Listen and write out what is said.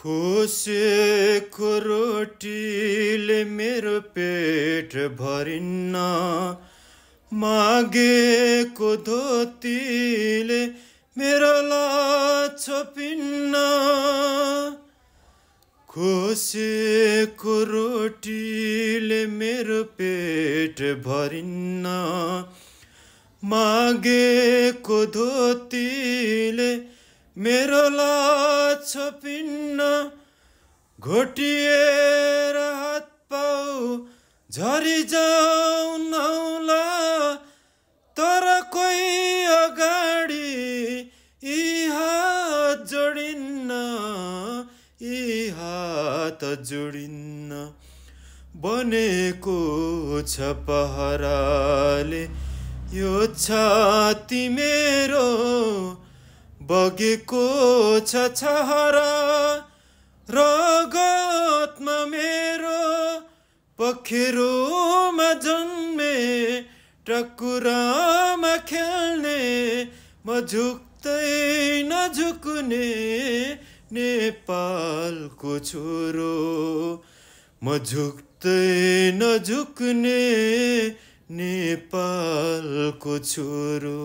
खोसेको रोटीले मेरो पेट भरिन्न, मागेको धोतीले मेरो लाज छोपिन्न। खोसेको रोटीले मेरो पेट भरिन्न, मागेको धोतीले मेरो लाज छोपिन्न। घोटिएर हात पाउ झरिजाउ नौला, तर कोही अगाडि यी हात जोडिन्न, यी हात जोडिन्न। बनेको छ पहराले यो छाती मेरो, बगेको छ छहरा रगतमा मेरो। पखेरुमा जन्मे टकुरामा खेल्ने, म झुक्दै नझुक्ने नेपालको छोरो, म झुक्दै नझुक्ने नेपालको छोरो।